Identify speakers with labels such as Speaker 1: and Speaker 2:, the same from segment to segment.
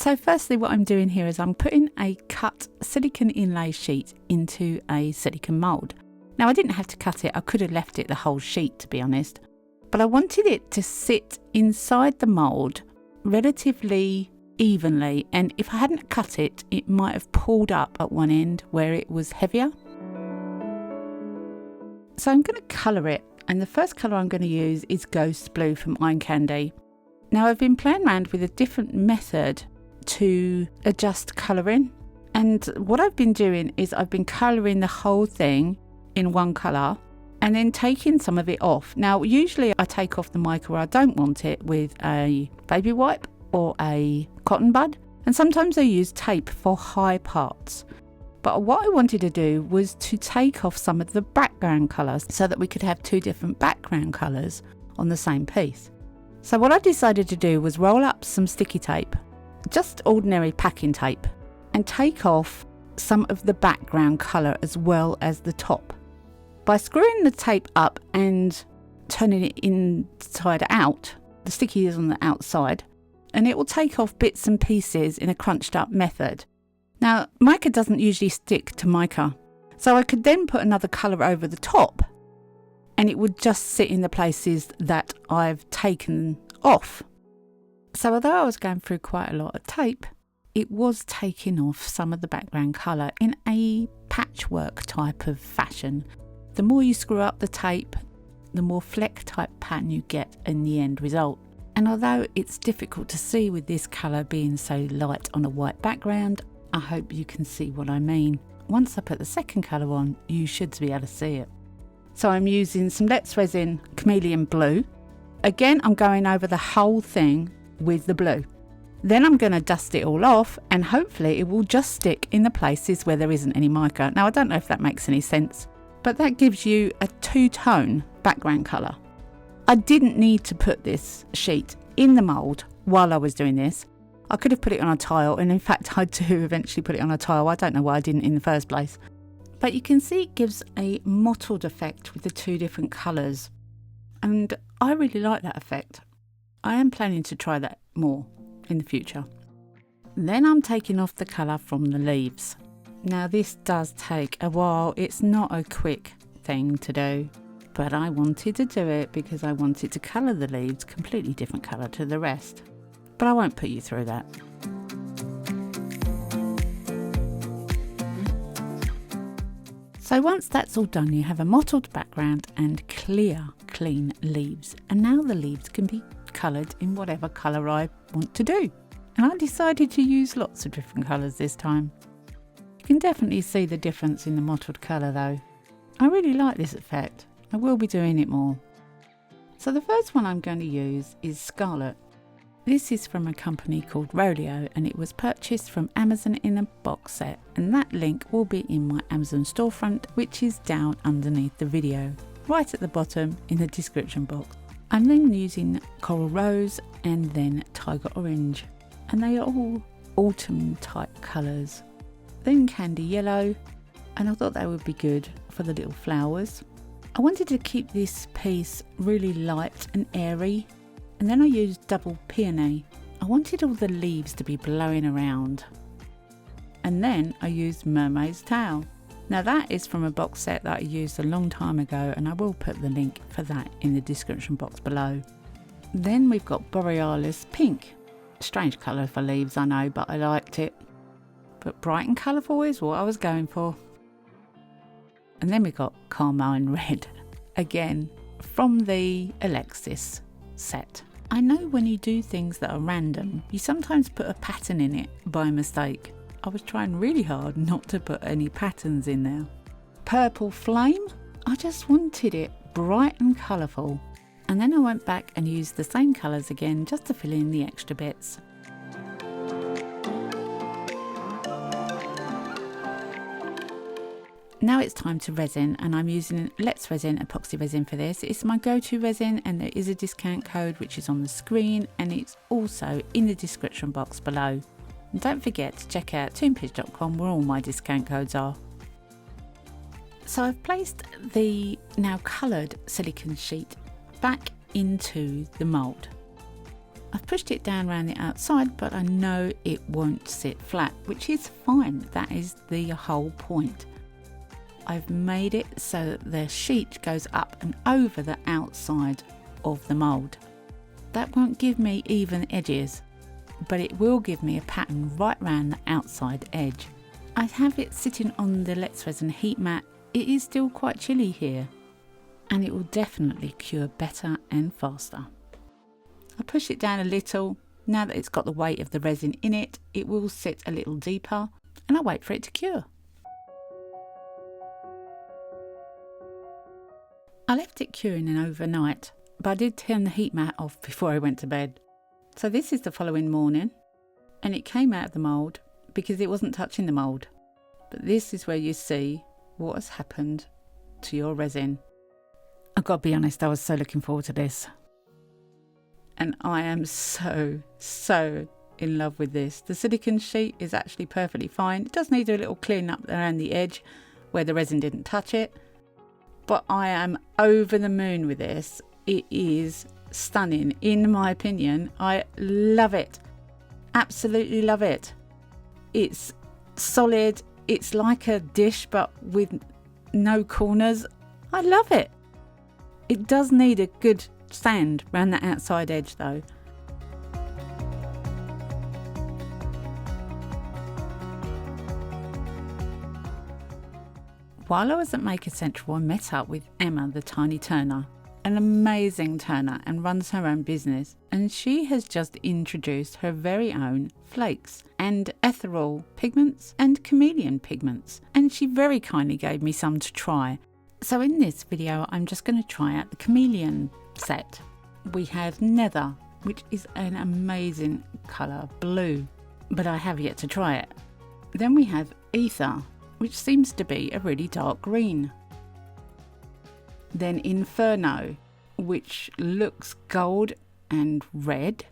Speaker 1: So firstly, what I'm doing here is I'm putting a cut silicone inlay sheet into a silicone mould. Now I didn't have to cut it, I could have left it the whole sheet to be honest, but I wanted it to sit inside the mould relatively evenly, and if I hadn't cut it, it might have pulled up at one end where it was heavier. So I'm going to colour it, and the first colour I'm going to use is Ghost Blue from Iron Candy. Now I've been playing around with a different method to adjust colouring, and what I've been doing is I've been colouring the whole thing in one colour and then taking some of it off. Now usually I take off the mica where I don't want it with a baby wipe or a cotton bud, and sometimes I use tape for high parts. But what I wanted to do was to take off some of the background colours so that we could have two different background colours on the same piece. So what I decided to do was roll up some sticky tape, just ordinary packing tape, and take off some of the background colour as well as the top. By screwing the tape up and turning it inside out, the sticky is on the outside, and it will take off bits and pieces in a crunched up method. Now, mica doesn't usually stick to mica, so I could then put another colour over the top and it would just sit in the places that I've taken off. So although I was going through quite a lot of tape, it was taking off some of the background colour in a patchwork type of fashion. The more you screw up the tape, the more fleck type pattern you get in the end result. And although it's difficult to see with this colour being so light on a white background, I hope you can see what I mean. Once I put the second colour on, you should be able to see it. So I'm using some Let's Resin Chameleon Blue. Again, I'm going over the whole thing with the blue. Then I'm going to dust it all off, and hopefully it will just stick in the places where there isn't any mica. Now I don't know if that makes any sense, but that gives you a two-tone background colour. I didn't need to put this sheet in the mould while I was doing this. I could have put it on a tile, and in fact I do eventually put it on a tile. I don't know why I didn't in the first place. But you can see it gives a mottled effect with the two different colours, and I really like that effect. I am planning to try that more in the future. Then I'm taking off the colour from the leaves. Now this does take a while, it's not a quick thing to do, but I wanted to do it because I wanted to colour the leaves completely different colour to the rest. But I won't put you through that. So once that's all done, you have a mottled background and clear, clean leaves. And now the leaves can be coloured in whatever colour I want to do. And I decided to use lots of different colours this time. You can definitely see the difference in the mottled colour though. I really like this effect. I will be doing it more. So the first one I'm going to use is Scarlet. This is from a company called Rolio, and it was purchased from Amazon in a box set, and that link will be in my Amazon storefront, which is down underneath the video, right at the bottom in the description box. I'm then using Coral Rose and then Tiger Orange, and they are all autumn type colours. Then Candy Yellow, and I thought they would be good for the little flowers. I wanted to keep this piece really light and airy, and then I used Double Peony. I wanted all the leaves to be blowing around. And then I used Mermaid's Tail. Now that is from a box set that I used a long time ago, and I will put the link for that in the description box below. Then we've got Borealis Pink. Strange colour for leaves, I know, but I liked it. But bright and colourful is what I was going for. And then we've got Carmine Red, again from the Alexis set. I know when you do things that are random, you sometimes put a pattern in it by mistake. I was trying really hard not to put any patterns in there. Purple Flame, I just wanted it bright and colourful. And then I went back and used the same colours again just to fill in the extra bits. Now it's time to resin, and I'm using Let's Resin Epoxy resin for this. It's my go-to resin, and there is a discount code which is on the screen, and it's also in the description box below. And don't forget to check out toonpish.com where all my discount codes are. So I've placed the now coloured silicone sheet back into the mould. I've pushed it down around the outside, but I know it won't sit flat, which is fine. That is the whole point. I've made it so that the sheet goes up and over the outside of the mould. That won't give me even edges, but it will give me a pattern right around the outside edge. I have it sitting on the Let's Resin heat mat. It is still quite chilly here, and it will definitely cure better and faster. I push it down a little. Now that it's got the weight of the resin in it, it will sit a little deeper, and I wait for it to cure. I left it curing an overnight, but I did turn the heat mat off before I went to bed. So this is the following morning, and it came out of the mould because it wasn't touching the mould. But this is where you see what has happened to your resin. I've got to be honest, I was so looking forward to this. And I am so in love with this. The silicone sheet is actually perfectly fine. It does need a little clean up around the edge where the resin didn't touch it. But I am over the moon with this. It is stunning, in my opinion. I love it. Absolutely love it. It's solid. It's like a dish, but with no corners. I love it. It does need a good sand around the outside edge though. While I was at Mica Central, I met up with Emma, the tiny turner, an amazing turner and runs her own business, and she has just introduced her very own flakes and ethereal pigments and chameleon pigments, and she very kindly gave me some to try. So in this video I'm just going to try out the chameleon set. We have nether, which is an amazing colour, blue, but I have yet to try it. Then we have ether, which seems to be a really dark green. Then Inferno, which looks gold and red.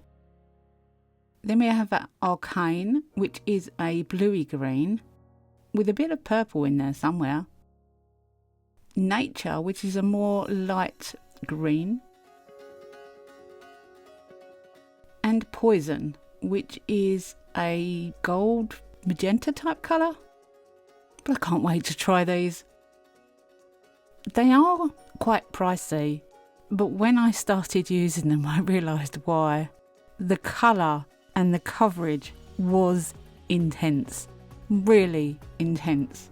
Speaker 1: Then we have Arcane, which is a bluey green with a bit of purple in there somewhere. Nature, which is a more light green. And Poison, which is a gold magenta type colour. But I can't wait to try these. They are quite pricey, but when I started using them I realised why. The colour and the coverage was intense, really intense.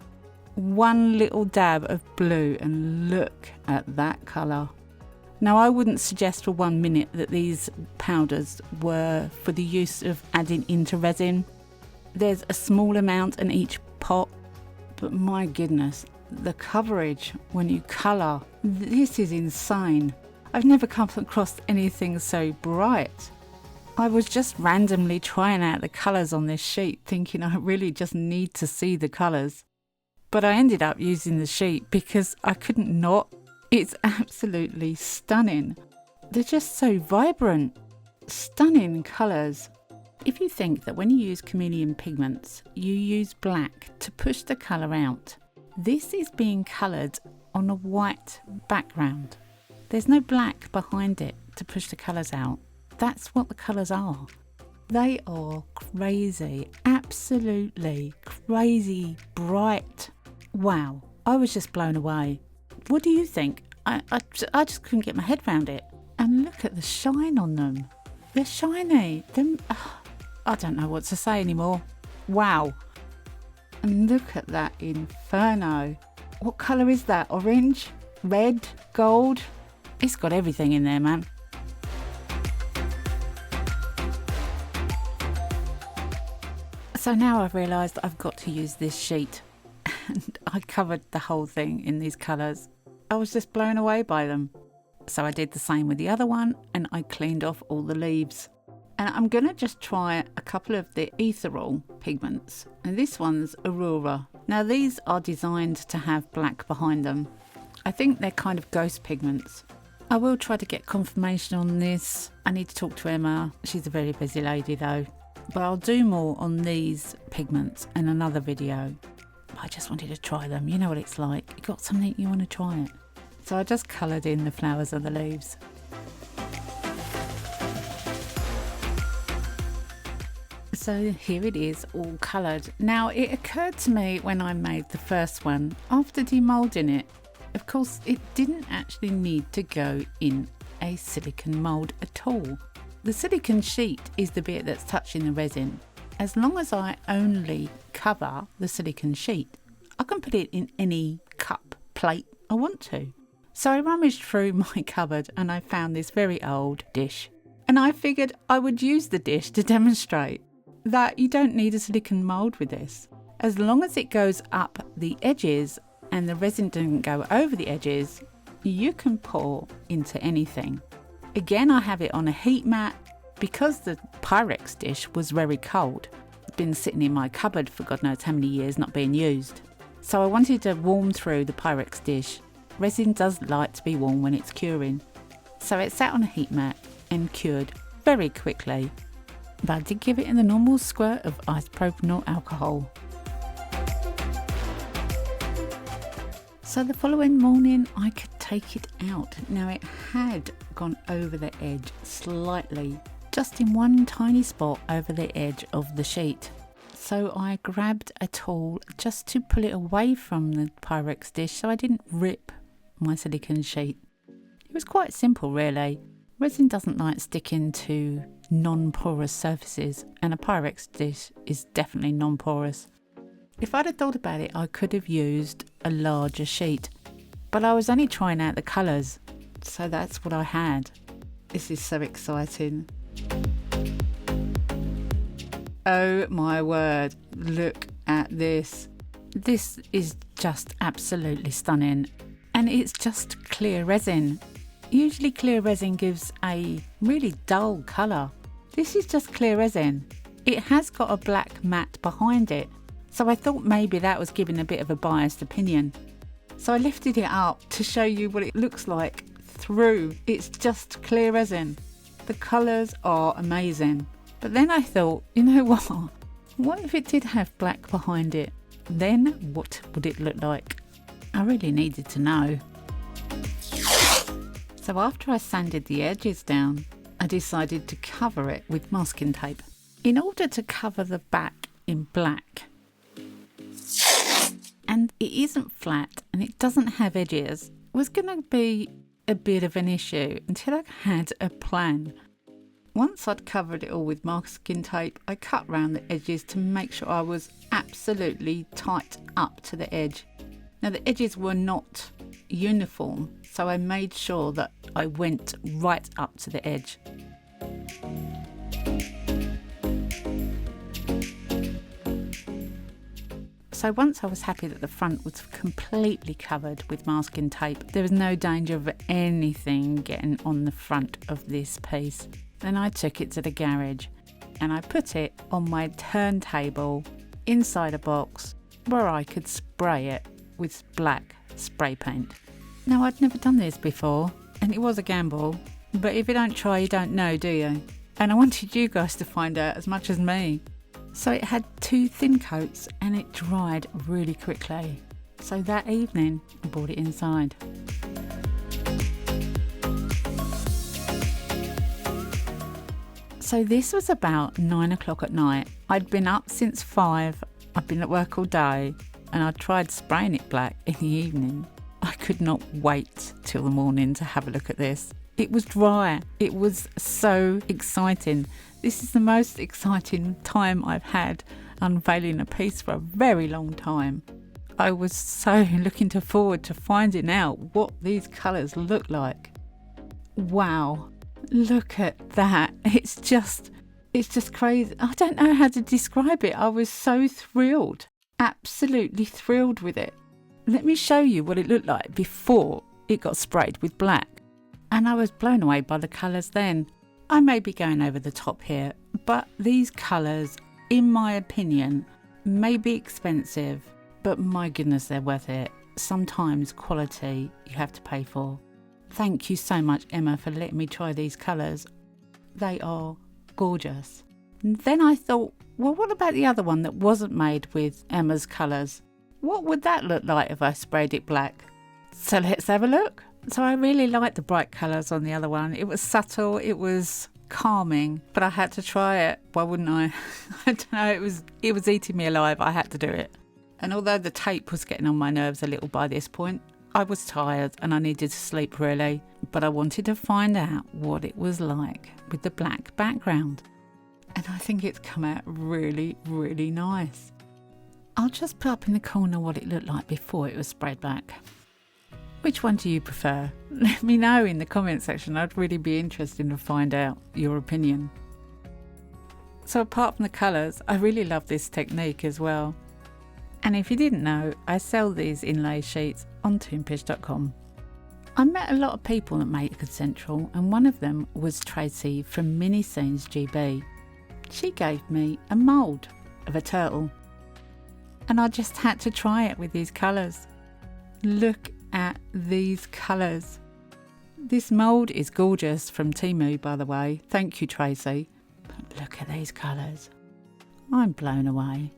Speaker 1: One little dab of blue and look at that colour. Now I wouldn't suggest for 1 minute that these powders were for the use of adding into resin. There's a small amount in each pot, but my goodness, the coverage when you colour, this is insane. I've never come across anything so bright. I was just randomly trying out the colours on this sheet, thinking I really just need to see the colours. But I ended up using the sheet because I couldn't not. It's absolutely stunning. They're just so vibrant. Stunning colours. If you think that when you use chameleon pigments, you use black to push the colour out, this is being coloured on a white background. There's no black behind it to push the colours out. That's what the colours are. They are crazy, absolutely crazy bright. Wow, I was just blown away. What do you think? I just couldn't get my head around it. And look at the shine on them. They're shiny. I don't know what to say anymore. Wow. And look at that Inferno. What colour is that? Orange? Red? Gold? It's got everything in there, man. So now I've realised I've got to use this sheet. And I covered the whole thing in these colours. I was just blown away by them. So I did the same with the other one, and I cleaned off all the leaves. And I'm going to just try a couple of the ethereal pigments. And this one's Aurora. Now these are designed to have black behind them. I think they're kind of ghost pigments. I will try to get confirmation on this. I need to talk to Emma. She's a very busy lady though. But I'll do more on these pigments in another video. I just wanted to try them. You know what it's like. You got something, you want to try it. So I just coloured in the flowers of the leaves. So here it is, all coloured. Now it occurred to me when I made the first one, after demoulding it, of course it didn't actually need to go in a silicone mould at all. The silicone sheet is the bit that's touching the resin. As long as I only cover the silicone sheet, I can put it in any cup, plate I want to. So I rummaged through my cupboard and I found this very old dish. And I figured I would use the dish to demonstrate that you don't need a silicone mould with this. As long as it goes up the edges and the resin doesn't go over the edges, you can pour into anything. Again, I have it on a heat mat because the Pyrex dish was very cold. It's been sitting in my cupboard for God knows how many years not being used. So I wanted to warm through the Pyrex dish. Resin does like to be warm when it's curing. So it sat on a heat mat and cured very quickly. But I did give it the normal squirt of isopropyl alcohol. So the following morning I could take it out. Now it had gone over the edge slightly, just in one tiny spot over the edge of the sheet. So I grabbed a tool just to pull it away from the Pyrex dish so I didn't rip my silicone sheet. It was quite simple really. Resin doesn't like sticking to non-porous surfaces, and a Pyrex dish is definitely non-porous. If I'd have thought about it, I could have used a larger sheet, but I was only trying out the colours, so that's what I had. This is so exciting. Oh my word, look at this. This is just absolutely stunning, and it's just clear resin. Usually clear resin gives a really dull colour. This is just clear resin. It has got a black mat behind it, so I thought maybe that was giving a bit of a biased opinion. So I lifted it up to show you what it looks like through. It's just clear resin. The colours are amazing. But then I thought, you know what? What if it did have black behind it? Then what would it look like? I really needed to know. So after I sanded the edges down, I decided to cover it with masking tape. In order to cover the back in black, and it isn't flat and it doesn't have edges, was going to be a bit of an issue until I had a plan. Once I'd covered it all with masking tape, I cut round the edges to make sure I was absolutely tight up to the edge. Now the edges were not uniform, so I made sure that I went right up to the edge. So once I was happy that the front was completely covered with masking tape, there was no danger of anything getting on the front of this piece. Then I took it to the garage and I put it on my turntable inside a box where I could spray it with black spray paint. Now I'd never done this before and it was a gamble, but if you don't try you don't know, do you? And I wanted you guys to find out as much as me. So it had 2 thin coats and it dried really quickly. So that evening I brought it inside. So this was about 9 o'clock at night. I'd been up since 5, I'd been at work all day, and I tried spraying it black in the evening. I could not wait till the morning to have a look at this. It was dry. It was so exciting. This is the most exciting time I've had unveiling a piece for a very long time. I was so looking forward to finding out what these colours look like. Wow. Look at that. It's just crazy. I don't know how to describe it. I was so thrilled. Absolutely thrilled with it. Let me show you what it looked like before it got sprayed with black. And I was blown away by the colours then. I may be going over the top here, but these colours, in my opinion, may be expensive, but my goodness, they're worth it. Sometimes quality you have to pay for. Thank you so much, Emma, for letting me try these colours. They are gorgeous. And then I thought, well, what about the other one that wasn't made with Emma's colours? What would that look like if I sprayed it black? So let's have a look. So I really liked the bright colours on the other one. It was subtle, it was calming, but I had to try it. Why wouldn't I? I don't know, it was eating me alive. I had to do it. And although the tape was getting on my nerves a little by this point, I was tired and I needed to sleep really, but I wanted to find out what it was like with the black background. And I think it's come out really, really nice. I'll just put up in the corner what it looked like before it was sprayed back. Which one do you prefer? Let me know in the comment section. I'd really be interested to find out your opinion. So apart from the colours, I really love this technique as well. And if you didn't know, I sell these inlay sheets on toonpish.com. I met a lot of people at Mica Central, and one of them was Tracy from Mini Scenes GB. She gave me a mould of a turtle, and I just had to try it with these colours. Look at these colours. This mould is gorgeous from Temu, by the way. Thank you, Tracy. But look at these colours. I'm blown away.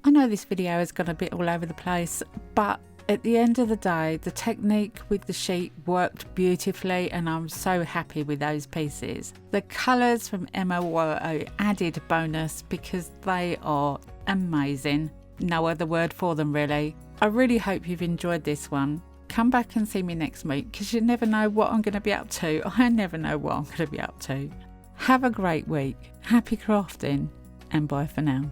Speaker 1: I know this video has gone a bit all over the place, but at the end of the day, the technique with the sheet worked beautifully, and I'm so happy with those pieces. The colours from Emma were an added bonus because they are amazing. No other word for them really. I really hope you've enjoyed this one. Come back and see me next week because you never know what I'm going to be up to. I never know what I'm going to be up to. Have a great week. Happy crafting, and bye for now.